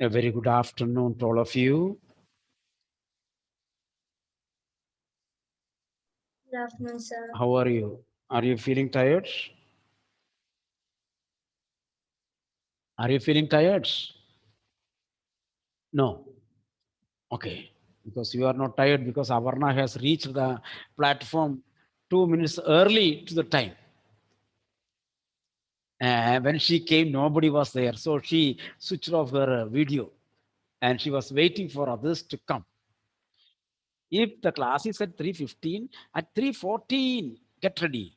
A very good afternoon to all of you. Good afternoon, sir. How are you? Are you feeling tired? Are you feeling tired? No. Okay. Because you are not tired because Avarna has reached the platform 2 minutes early to the time. When she came, nobody was there. So she switched off her video and she was waiting for others to come. If the class is at 3:15, at 3:14, get ready.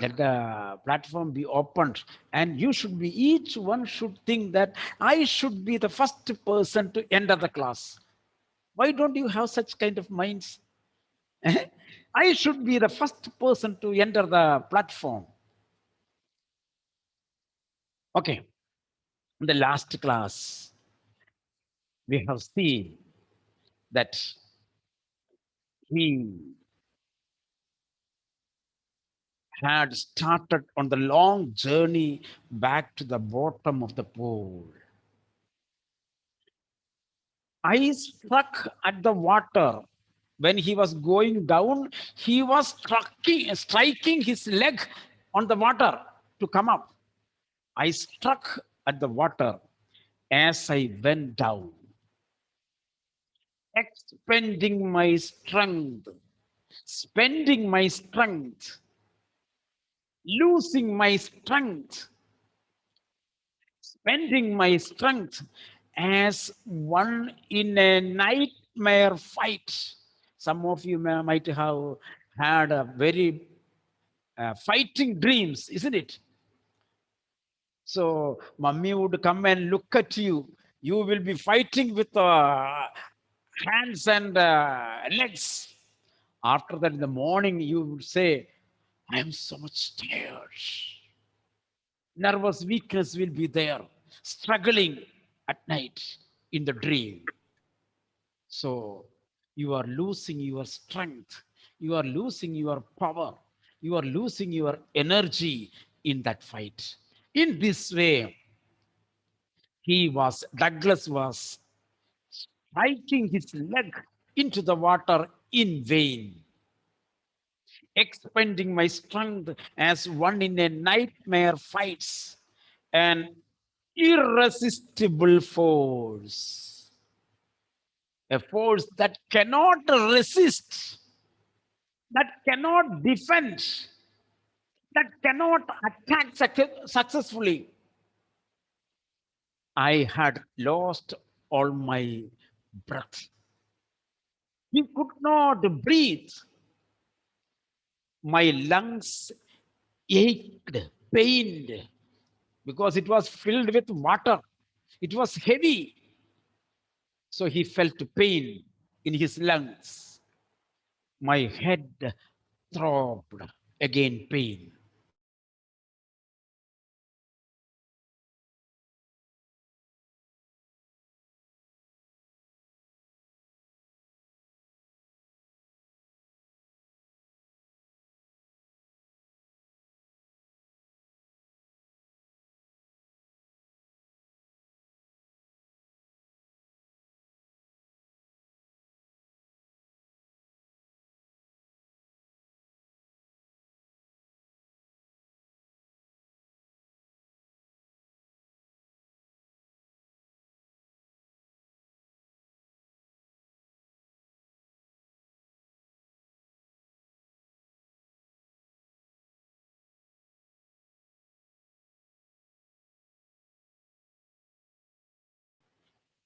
Let the platform be opened, and you should be, each one should think that I should be the first person to enter the class. Why don't you have such kind of minds? I should be the first person to enter the platform. Okay, in the last class we have seen that he had started on the long journey back to the bottom of the pool. I struck at the water. When he was going down, he was striking his leg on the water to come up. I struck at the water as I went down, expending my strength, spending my strength, losing my strength, spending my strength as one in a nightmare fight. Some of you might have had a very fighting dreams, isn't it? So, mummy would come and look at you. You will be fighting with hands and legs. After that, in the morning, you would say, I am so much tired. Nervous weakness will be there, struggling at night in the dream. So you are losing your strength, you are losing your power, you are losing your energy in that fight. In this way, Douglas was striking his leg into the water in vain, expending my strength as one in a nightmare fights an irresistible force, a force that cannot resist, that cannot defend, that cannot attack successfully. I had lost all my breath. He could not breathe. My lungs ached, pained, because it was filled with water. It was heavy. So he felt pain in his lungs. My head throbbed, again pain.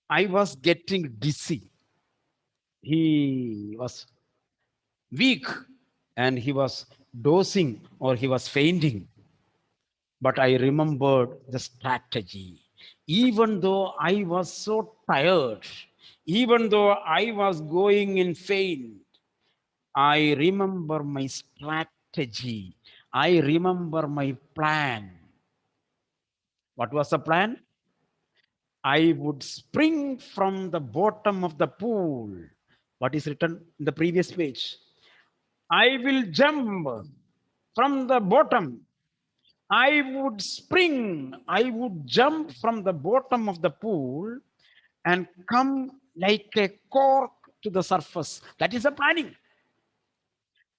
I was getting dizzy. He was weak and he was dozing or he was fainting. But I remembered the strategy. Even though I was so tired, even though I was going in faint, I remember my strategy. I remember my plan. What was the plan? I would spring from the bottom of the pool. What is written in the previous page? I will jump from the bottom. I would spring. I would jump from the bottom of the pool and come like a cork to the surface. That is the planning.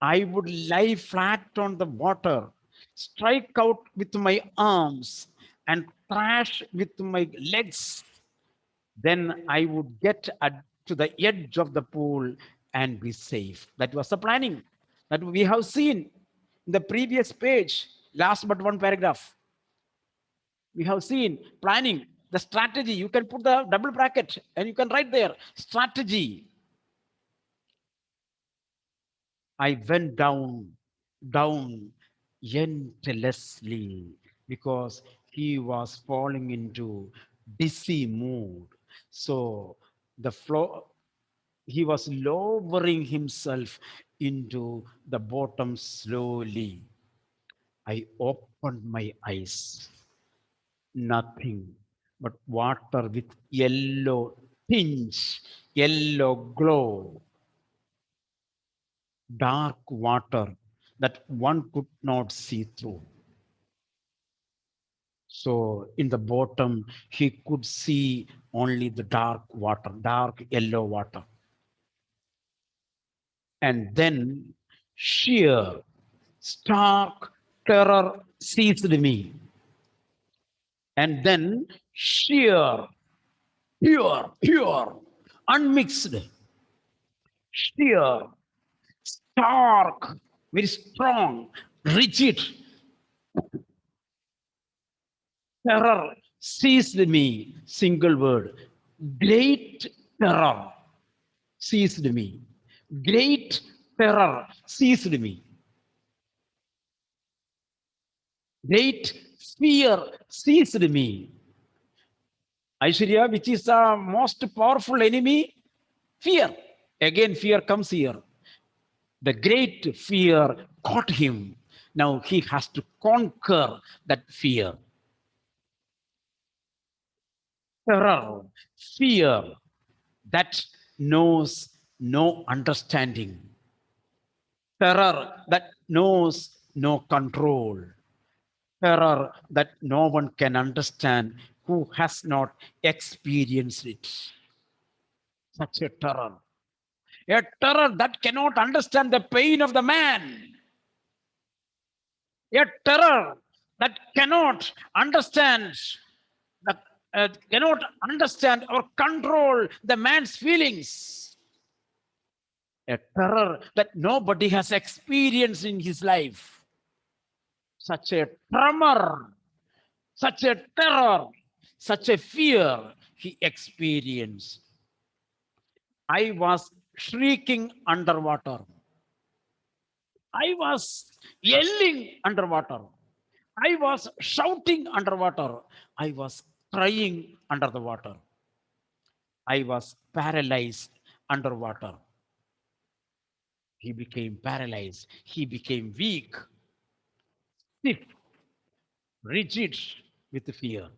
I would lie flat on the water, strike out with my arms, and thrash with my legs. Then I would get to the edge of the pool and be safe. That was the planning that we have seen in the previous page, last but one paragraph. We have seen planning, the strategy. You can put the double bracket and you can write there strategy. I went down endlessly because he was falling into dizzy mood. So the flow, he was lowering himself into the bottom slowly. I opened my eyes. Nothing but water with yellow tinge, yellow glow, dark water that one could not see through. So in the bottom, he could see only the dark water, dark yellow water. And then sheer, stark terror seized me. And then sheer, pure, unmixed, sheer, stark, very strong, rigid terror seized me. Single word. Great terror seized me. Great terror seized me. Great fear seized me. Aishwarya, which is the most powerful enemy? Fear. Again, fear comes here. The great fear caught him. Now he has to conquer that fear. Terror, fear that knows no understanding. Terror that knows no control. Terror that no one can understand who has not experienced it. Such a terror. A terror that cannot understand the pain of the man. A terror that the, cannot understand or control the man's feelings. A terror that nobody has experienced in his life. Such a tremor, such a terror, such a fear he experienced. I was shrieking underwater. I was yelling underwater. I was shouting underwater. I was crying under the water. I was paralyzed underwater. He became paralyzed. He became weak, stiff, rigid with fear.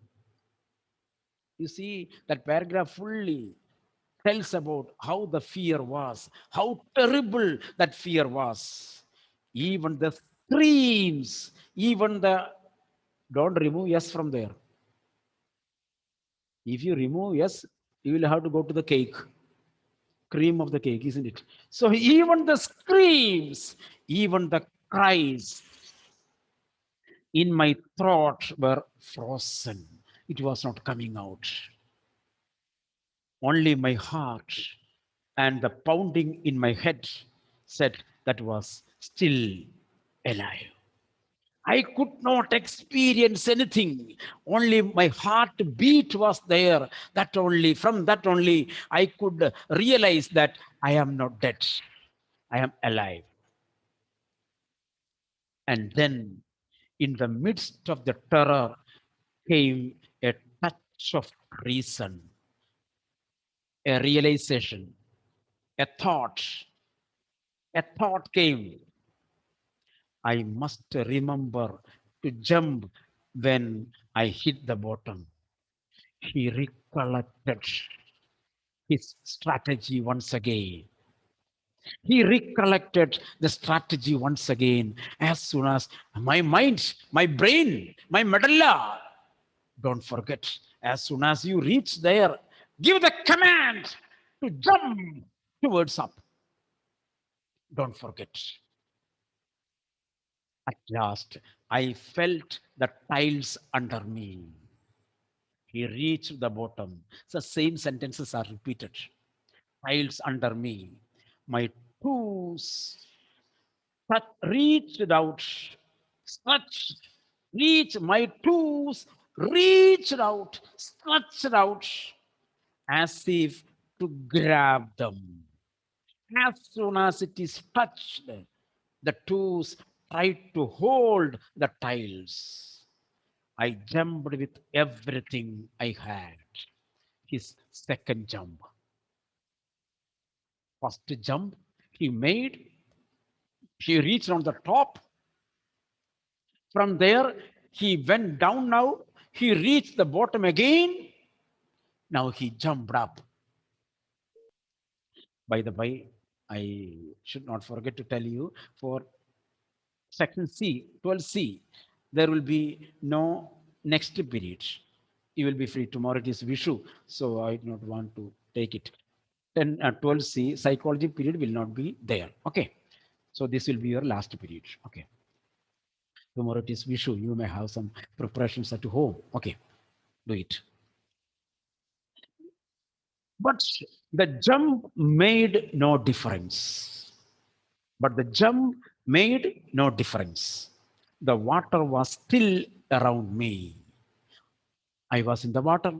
You see, that paragraph fully tells about how the fear was, how terrible that fear was. Even the screams, even the, don't remove yes from there. If you remove yes, you will have to go to the cake, cream of the cake, isn't it? So even the screams, even the cries in my throat were frozen. It was not coming out. Only my heart and the pounding in my head said that was still alive. I could not experience anything. Only my heartbeat was there. That only, from that only, I could realize that I am not dead. I am alive. And then, in the midst of the terror, came a touch of reason, a realization, a thought. A thought came. I must remember to jump when I hit the bottom. He recollected his strategy once again. He recollected the strategy once again. As soon as my mind, my brain, my medulla, don't forget, as soon as you reach there, Give the command to jump towards up. Don't forget. At last, I felt the tiles under me. He reached the bottom. The same sentences are repeated. Tiles under me. My toes reached out, stretched, reach. My toes reached out, stretched out, as if to grab them. As soon as it is touched, the toes tried to hold the tiles. I jumped with everything I had. His second jump. First jump he made, he reached on the top. From there, he went down now. He reached the bottom again. Now he jumped up. By the way, I should not forget to tell you for section C, 12C, there will be no next period. You will be free. Tomorrow it is Vishu, so I do not want to take it. 12C, psychology period will not be there. Okay. So this will be your last period. Okay. Tomorrow it is Vishu. You may have some preparations at home. Okay. Do it. But the jump made no difference. But the jump made no difference. The water was still around me. I was in the water.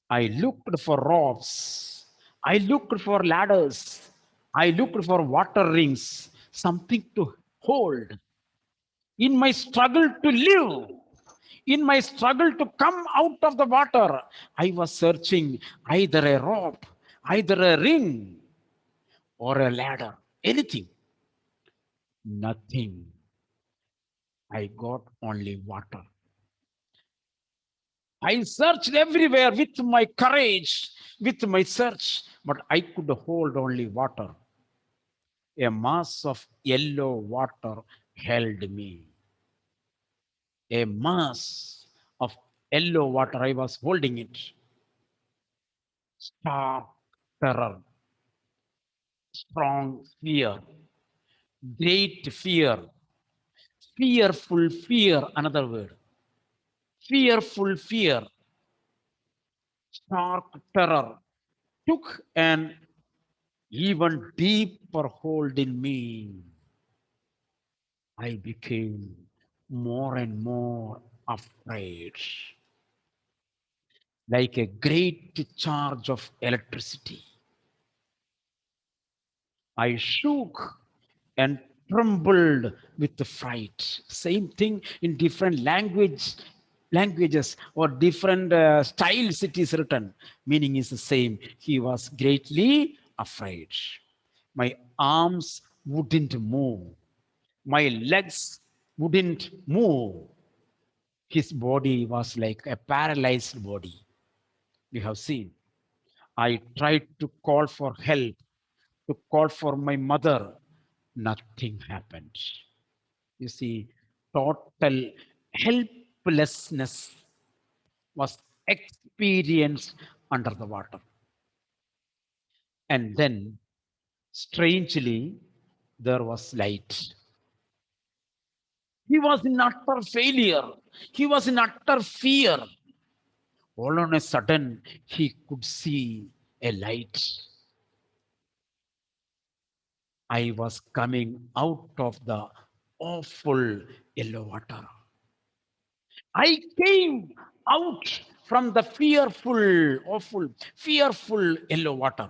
I looked for ropes. I looked for ladders. I looked for water rings, something to hold. In my struggle to live, in my struggle to come out of the water, I was searching either a rope, either a ring, or a ladder, anything. Nothing. I got only water. I searched everywhere with my courage, with my search, but I could hold only water. A mass of yellow water held me. A mass of yellow water, I was holding it. Stark terror, strong fear, great fear, fearful fear, another word. Fearful fear, stark terror took an even deeper hold in me. I became more and more afraid, like a great charge of electricity. I shook and trembled with the fright. Same thing in different languages or different styles it is written. Meaning is the same. He was greatly afraid. My arms wouldn't move. My legs wouldn't move. His body was like a paralyzed body. We have seen. I tried to call for help, to call for my mother. Nothing happened. You see, total helplessness was experienced under the water. And then, strangely, there was light. He was in utter failure. He was in utter fear. All on a sudden, he could see a light. I was coming out of the awful yellow water. I came out from the fearful, awful, fearful yellow water.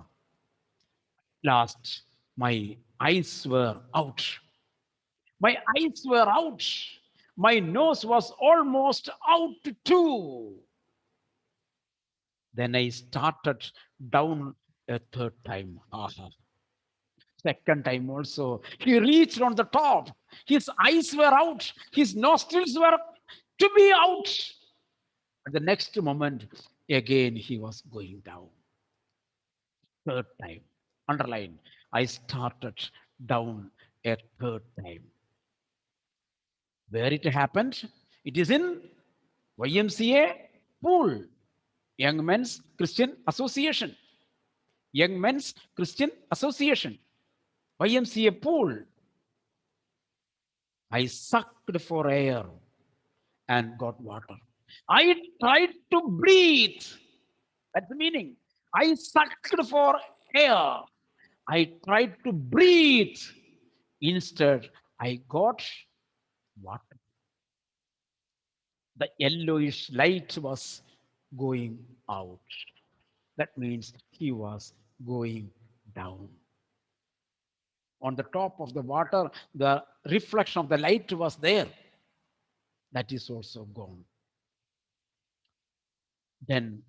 Last, my eyes were out. My eyes were out. My nose was almost out too. Then I started down a third time. Aha. Second time also. He reached on the top. His eyes were out. His nostrils were to be out. At the next moment, again he was going down. Third time. Underline. I started down a third time. Where it happened? It is in YMCA pool. Young Men's Christian Association. Young Men's Christian Association. YMCA pool. I sucked for air and got water. I tried to breathe. That's the meaning. I sucked for air. I tried to breathe. Instead, I got water. The yellowish light was going out. That means he was going down. On the top of the water, the reflection of the light was there. That is also gone. Then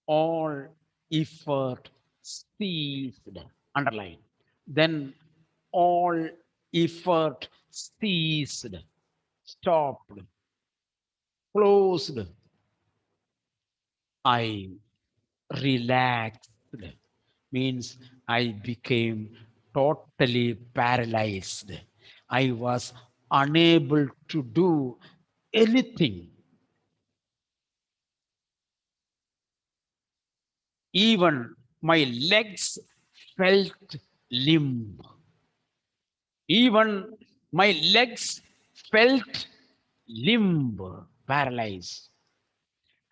all effort ceased. Underline. Then all effort ceased, stopped, closed. I relaxed. Means I became totally paralyzed. I was unable to do anything. Even my legs felt limp. Even my legs felt limp, paralyzed,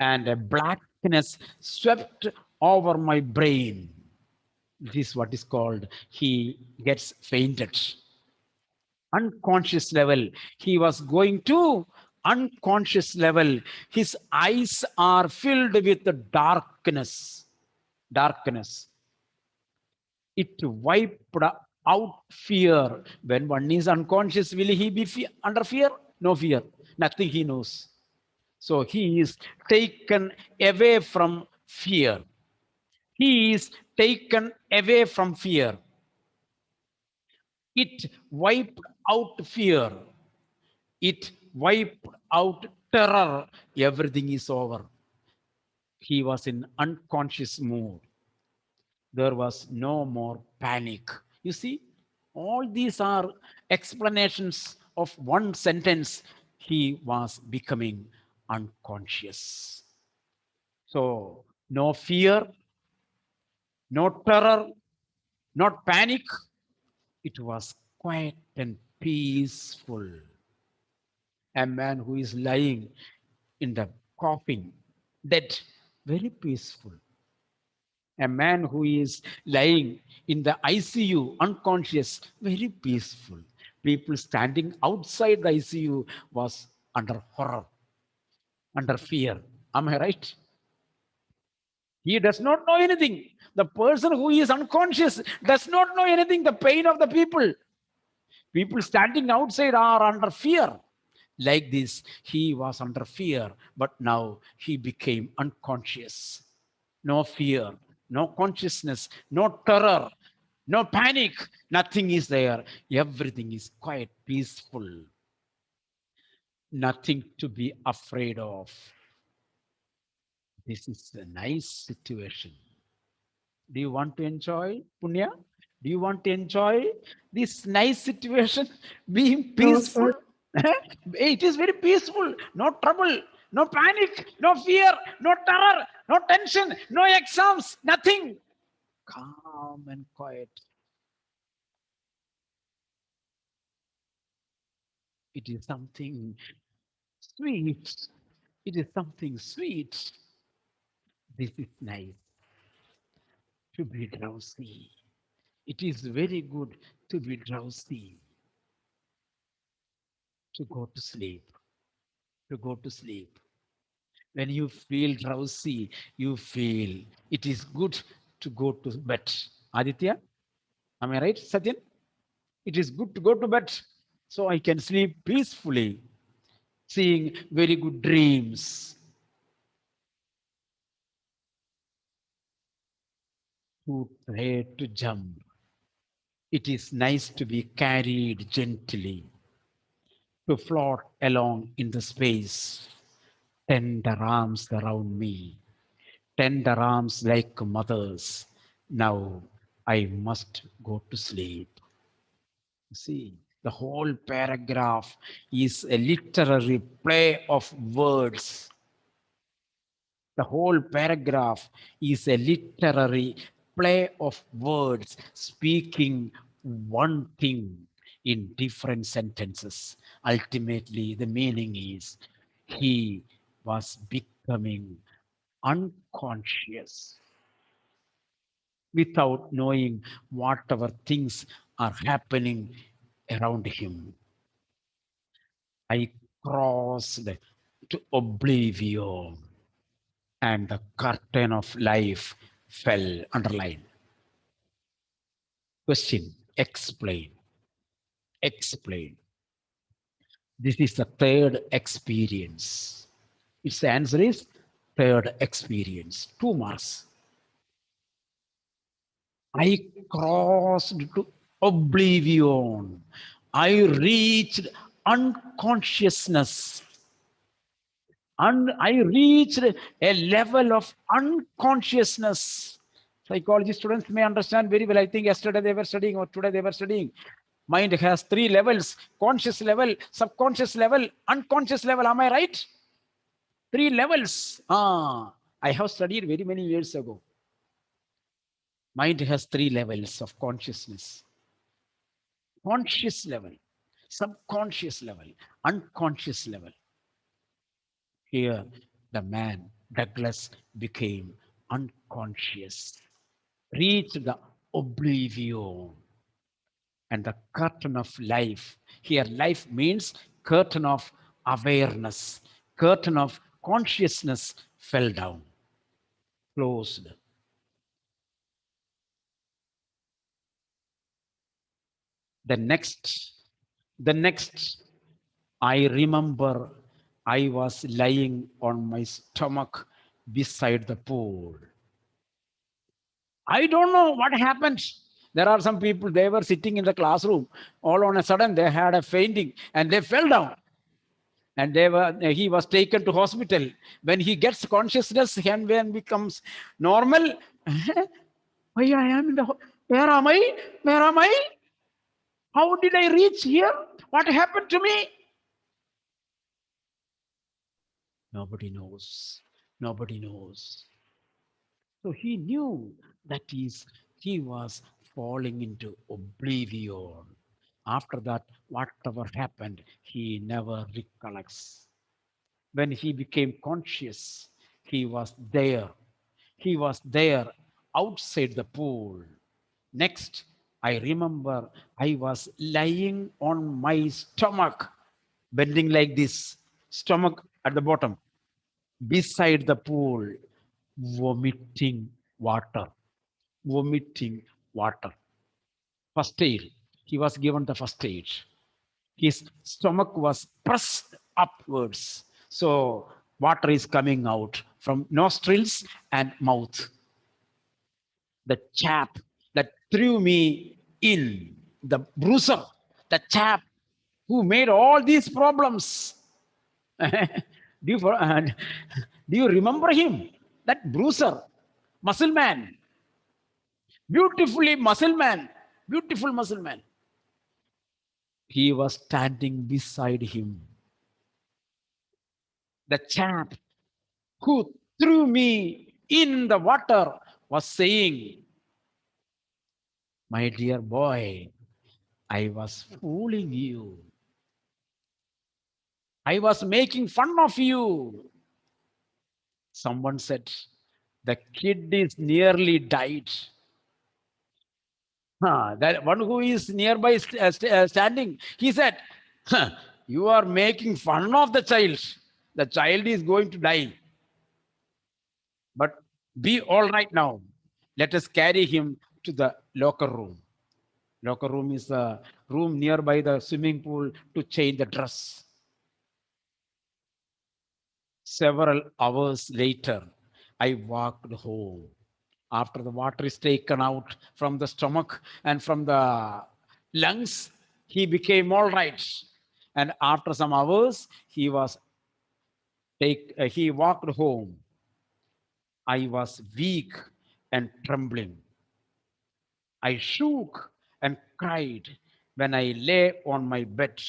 and a blackness swept over my brain. This is what is called he gets fainted. Unconscious level. He was going to unconscious level. His eyes are filled with the darkness. Darkness. It wiped out fear. When one is unconscious, will he be under fear? No fear. Nothing he knows. So he is taken away from fear. He is taken away from fear. It wiped out fear. It wiped out terror. Everything is over. He was in unconscious mood. There was no more panic. You see, all these are explanations of one sentence. He was becoming unconscious. So, no fear, no terror, not panic. It was quiet and peaceful. A man who is lying in the coffin, dead, very peaceful. A man who is lying in the ICU, unconscious, very peaceful. People standing outside the ICU was under horror, under fear. Am I right? He does not know anything. The person who is unconscious does not know anything, the pain of the people. People standing outside are under fear. Like this, he was under fear, but now he became unconscious. No fear, no consciousness, no terror, no panic. Nothing is there. Everything is quite peaceful. Nothing to be afraid of. This is a nice situation. Do you want to enjoy, Punya? Do you want to enjoy this nice situation, being No, peaceful? sir. It is very peaceful. No trouble, no panic, no fear, no terror, no tension, no exams, nothing. Calm and quiet. It is something sweet. It is something sweet. This is nice to be drowsy. It is very good to be drowsy, to go to sleep, to go to sleep. When you feel drowsy, you feel it is good to go to bed. Aditya, am I right, Satyan? It is good to go to bed so I can sleep peacefully, seeing very good dreams. Too tired to jump. It is nice to be carried gently, to float along in the space, tender arms around me, tender arms like mothers. Now I must go to sleep. See, the whole paragraph is a literary play of words. The whole paragraph is a literary play of words speaking one thing in different sentences. Ultimately, the meaning is he was becoming unconscious without knowing whatever things are happening around him. I crossed to oblivion and the curtain of life fell. Underline. Question. Explain. Explain. This is the third experience. Its answer is third experience. 2 marks. I crossed to oblivion. I reached unconsciousness. And I reached a level of unconsciousness. Psychology students may understand very well. I think yesterday they were studying or today they were studying. Mind has three levels: conscious level, subconscious level, unconscious level. Am I right? Three levels. I have studied very many years ago. Mind has three levels of consciousness: conscious level, subconscious level, unconscious level. Here, the man, Douglas, became unconscious, reached the oblivion and the curtain of life. Here, life means curtain of awareness, curtain of consciousness fell down, closed. The next, the next, I remember I was lying on my stomach beside the pool. I don't know what happened. There are some people, they were sitting in the classroom. All on a sudden, they had a fainting and they fell down. And he was taken to hospital. When he gets consciousness and when becomes normal, why I am in the, where am I? Where am I? How did I reach here? What happened to me? Nobody knows. Nobody knows. So he knew that he was falling into oblivion. After that, whatever happened, he never recollects. When he became conscious, he was there. He was there outside the pool. Next, I remember I was lying on my stomach, bending like this, stomach at the bottom, beside the pool, vomiting water, vomiting water. First aid. He was given the first aid. His stomach was pressed upwards. So water is coming out from nostrils and mouth. The chap that threw me in, the bruiser, the chap who made all these problems. Do you remember him? That bruiser, muscle man, beautifully muscle man, beautiful muscle man. He was standing beside him. The chap who threw me in the water was saying, my dear boy, I was fooling you. I was making fun of you. Someone said, the kid is nearly died. That one who is nearby standing, he said, "Huh, you are making fun of the child. The child is going to die. But be all right now. Let us carry him to the locker room. Locker room is the room nearby the swimming pool to change the dress. Several hours later, I walked home. After the water is taken out from the stomach and from the lungs, he became all right. And after some hours, he walked home. I was weak and trembling. I shook and cried when I lay on my bed.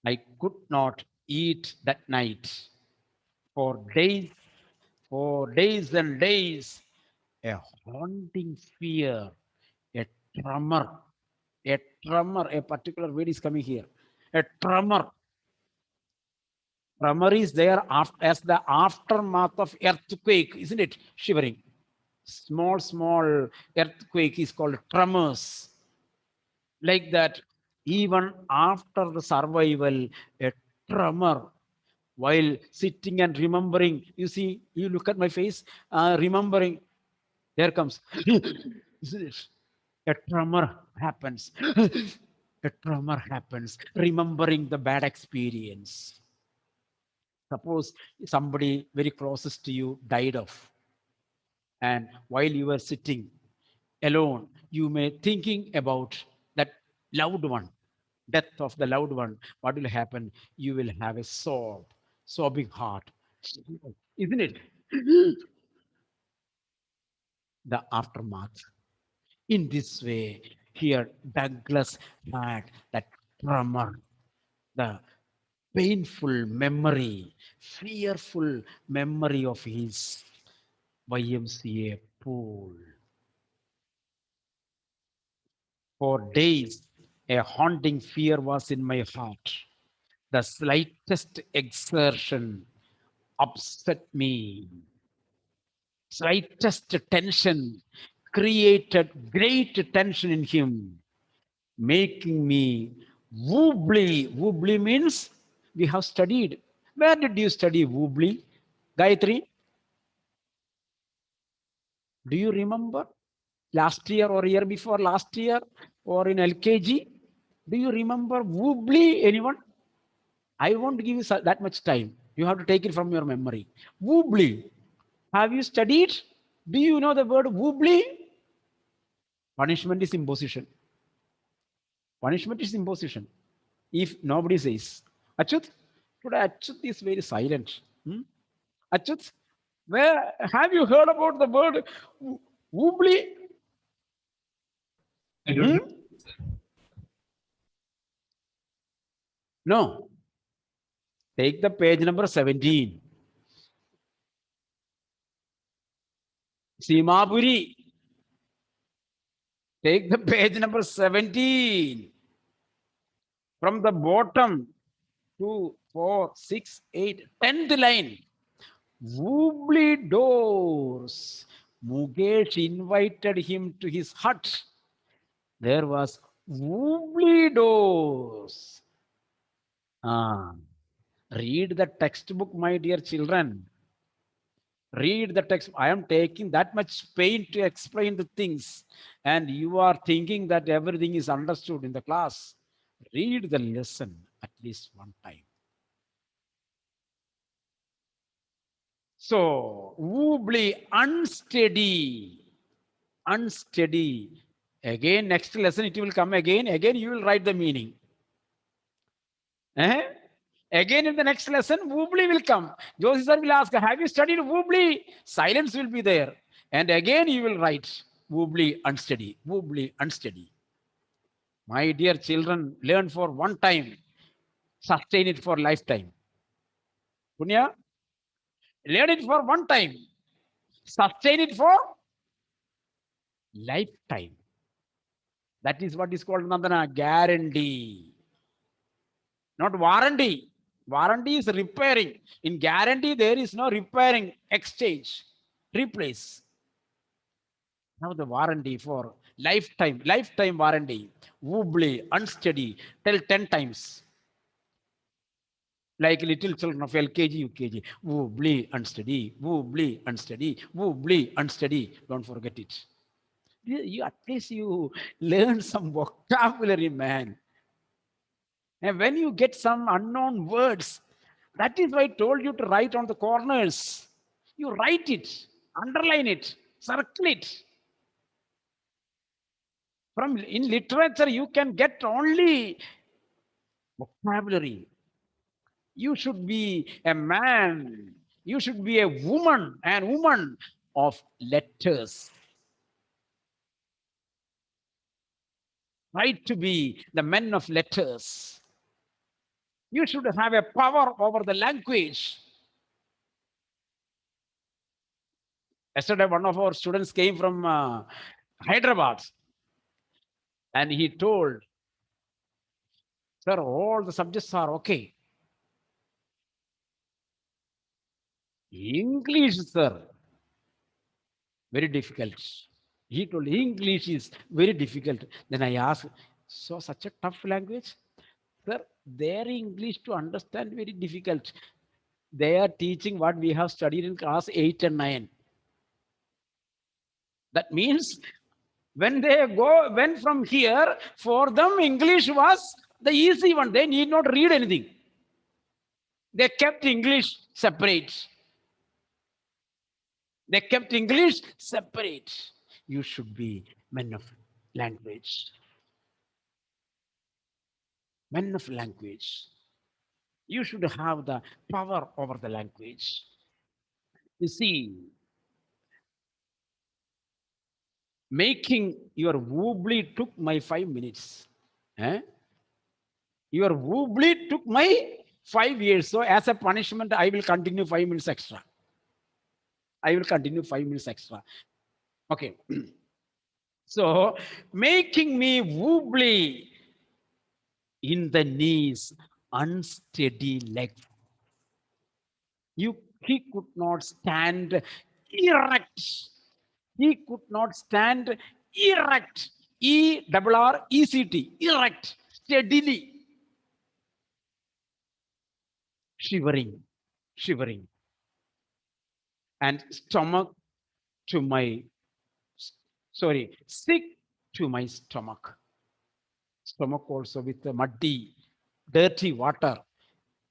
I could not eat that night. For days For days and days, a haunting fear, a tremor, a tremor, a particular word is coming here. A tremor. Tremor is there as the aftermath of earthquake, isn't it? Shivering. Small, small earthquake is called tremors. Like that, even after the survival, a tremor while sitting and remembering. You see, you look at my face, remembering, there comes, isn't it? A tremor happens. A tremor happens, remembering the bad experience. Suppose somebody very closest to you died of, and while you were sitting alone, you may thinking about that loved one, death of the loved one. What will happen? You will have a sobbing heart, isn't it? The aftermath. In this way, here Douglas had that tremor, the painful memory, fearful memory of his YMCA pool. For days, a haunting fear was in my heart. The slightest exertion upset me. Slightest tension created great tension in him, making me wobbly. Wobbly means we have studied. Where did you study wobbly? Gayatri, do you remember? Last year or year before last year or in LKG? Do you remember wobbly? Anyone? I won't give you that much time. You have to take it from your memory. Wobbly. Have you studied? Do you know the word wobbly? Punishment is imposition. Punishment is imposition. If nobody says, Achut, today Achut is very silent. Hmm? Achut, where have you heard about the word wobbly? I don't know. Hmm? No. Take the page number 17. Simapuri. Take the page number 17. From the bottom, 2, 4, 6, 8, 10th line. Wobbly doors. Mukesh invited him to his hut. There was wobbly doors. Ah, read the textbook, my dear children. Read the text. I am taking that much pain to explain the things, and you are thinking that everything is understood in the class. Read the lesson at least one time. So, wobbly, unsteady, unsteady. Again, next lesson it will come again. Again, you will write the meaning. Eh? Again, in the next lesson, wobbly will come. Josie sir will ask, have you studied wobbly? Silence will be there. And again, you will write wobbly, unsteady, wobbly, unsteady. My dear children, learn for one time, sustain it for lifetime. Punya, learn it for one time, sustain it for lifetime. That is what is called Nandana guarantee, not warranty. Warranty is repairing. In guarantee, there is no repairing, exchange, replace. Now the warranty for lifetime, lifetime warranty. Wobbly, unsteady, tell 10 times. Like little children of LKG, UKG. Wobbly, unsteady, wobbly, unsteady, wobbly, unsteady. Don't forget it. You at least you learn some vocabulary, man. And when you get some unknown words, that is why I told you to write on the corners. You write it, underline it, circle it. From in literature, you can get only vocabulary. You should be a man. You should be a woman and woman of letters. Try to be the men of letters. You should have a power over the language. Yesterday, one of our students came from Hyderabad and he told, sir, all the subjects are okay. English, sir, very difficult. He told English is very difficult. Then I asked, so such a tough language? Sir, their English to understand very difficult. They are teaching what we have studied in class 8 and 9. That means when they went from here, for them English was the easy one. They need not read anything. They kept English separate. They kept English separate. You should be men of language. Men of language. You should have the power over the language. You see, making your wobbly took my 5 minutes. Eh? Your wobbly took my 5 years. So, as a punishment, I will continue 5 minutes extra. I will continue 5 minutes extra. Okay. So, making me wobbly in the knees, unsteady legs. He could not stand erect. He could not stand erect. ERRECT, erect, steadily, shivering, shivering, and stomach to my, sick to my stomach. Stomach also with the muddy, dirty water.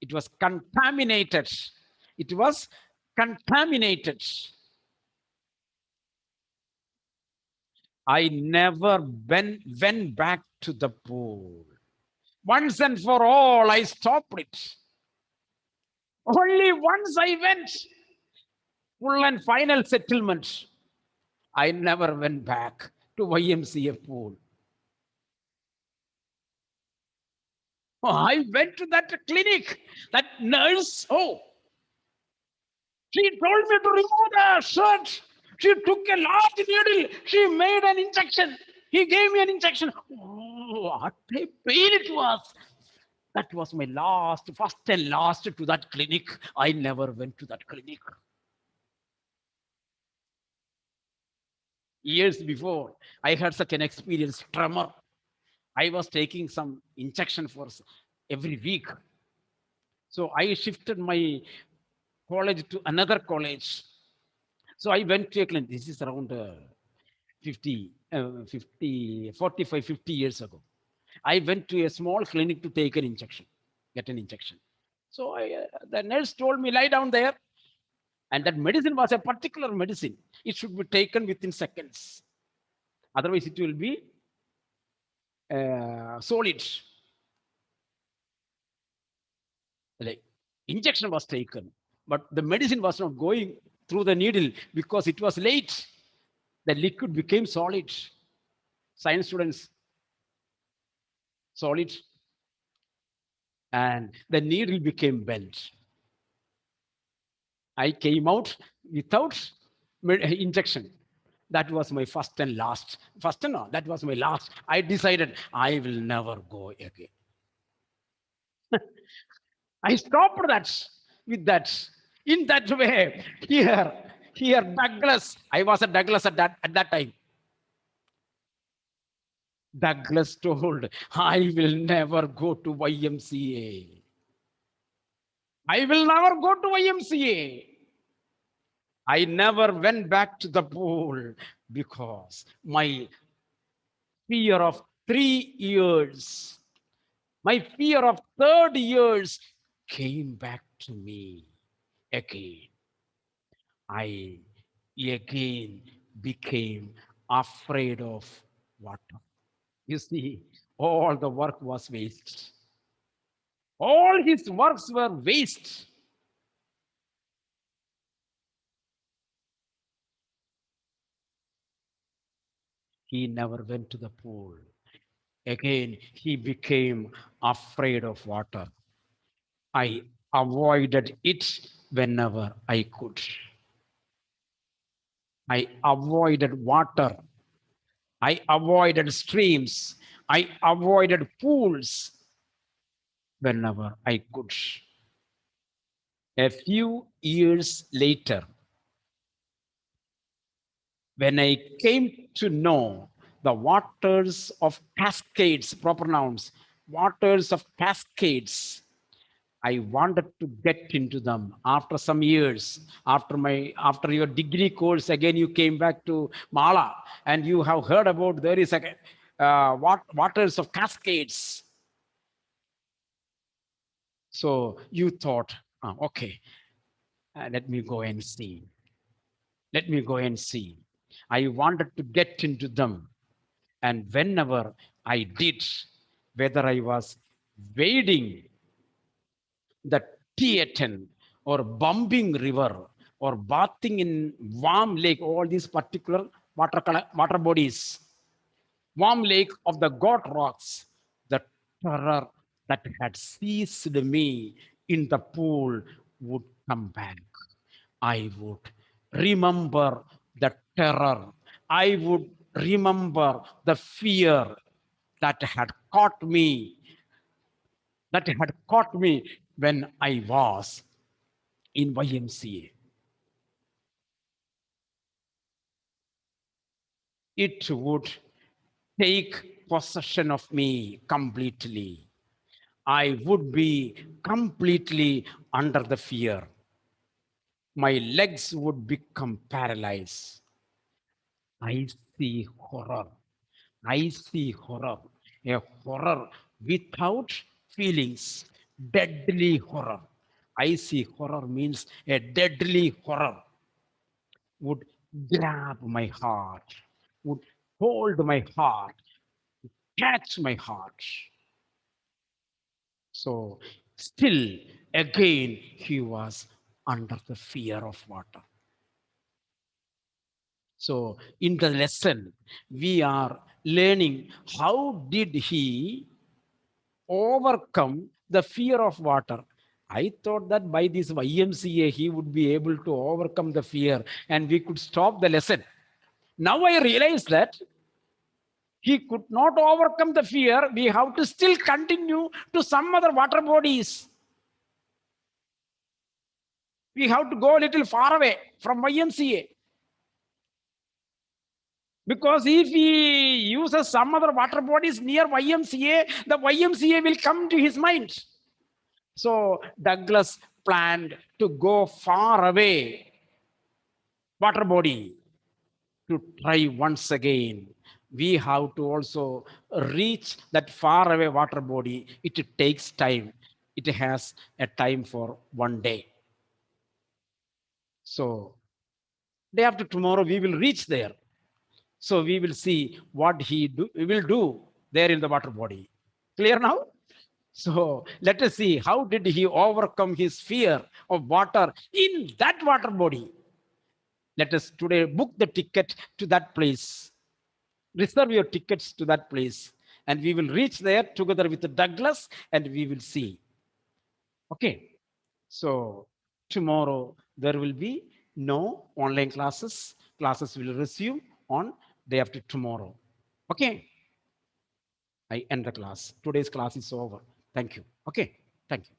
It was contaminated. It was contaminated. I never went back to the pool. Once and for all, I stopped it. Only once I went. Full and final settlement. I never went back to YMCA pool. Oh, I went to that clinic. That nurse, oh, she told me to remove the shirt. She took a large needle. She made an injection. He gave me an injection. Oh, what a pain it was. That was my first and last to that clinic. I never went to that clinic. Years before, I had such an experience, tremor. I was taking some injection for every week. So I shifted my college to another college. So I went to a clinic. This is around 45, 50 years ago. I went to a small clinic to take an injection, get an injection. So the nurse told me, lie down there. And that medicine was a particular medicine. It should be taken within seconds. Otherwise, it will be solid. Like injection was taken, but the medicine was not going through the needle because it was late. The liquid became solid. Science students, solid, and the needle became bent. I came out without injection. That was my first and last. First and all, that was my last. I decided I will never go again. I stopped that with that. In that way, here, Douglas. I was a Douglas at that time. Douglas told, I will never go to YMCA. I will never go to YMCA. I never went back to the pool because my fear of 3 years, my fear of third years came back to me again. I again became afraid of water. You see, all the work was waste. All his works were waste. He never went to the pool. Again, he became afraid of water. I avoided it whenever I could. I avoided water. I avoided streams. I avoided pools whenever I could. A few years later, when I came to know the waters of cascades, proper nouns, waters of cascades, I wanted to get into them after some years. After your degree course, again you came back to Mala, and you have heard about there is a waters of cascades. So you thought, okay, let me go and see. Let me go and see. I wanted to get into them. And whenever I did, whether I was wading the Tieton or bumping river or bathing in warm lake, all these particular water bodies, warm lake of the God rocks, the terror that had seized me in the pool would come back. I would remember the terror. I would remember the fear that had caught me, when I was in YMCA. It would take possession of me completely. I would be completely under the fear. My legs would become paralyzed. I see horror. I see horror. A horror without feelings. Deadly horror. I see horror means a deadly horror would grab my heart, would hold my heart, catch my heart. So, still, again, he was under the fear of water. So, in the lesson, we are learning how did he overcome the fear of water. I thought that by this YMCA, he would be able to overcome the fear and we could stop the lesson. Now I realize that he could not overcome the fear. We have to still continue to some other water bodies. We have to go a little far away from YMCA. Because if he uses some other water bodies near YMCA, the YMCA will come to his mind. So Douglas planned to go far away water body to try once again. We have to also reach that far away water body. It takes time. It has a time for one day. So day after tomorrow, we will reach there. So we will see what we will do there in the water body. Clear now? So let us see how did he overcome his fear of water in that water body. Let us today book the ticket to that place. Reserve your tickets to that place. And we will reach there together with Douglas and we will see. Okay. So tomorrow there will be no online classes. Classes will resume on day after tomorrow. Okay. I end the class. Today's class is over. Thank you. Okay. Thank you.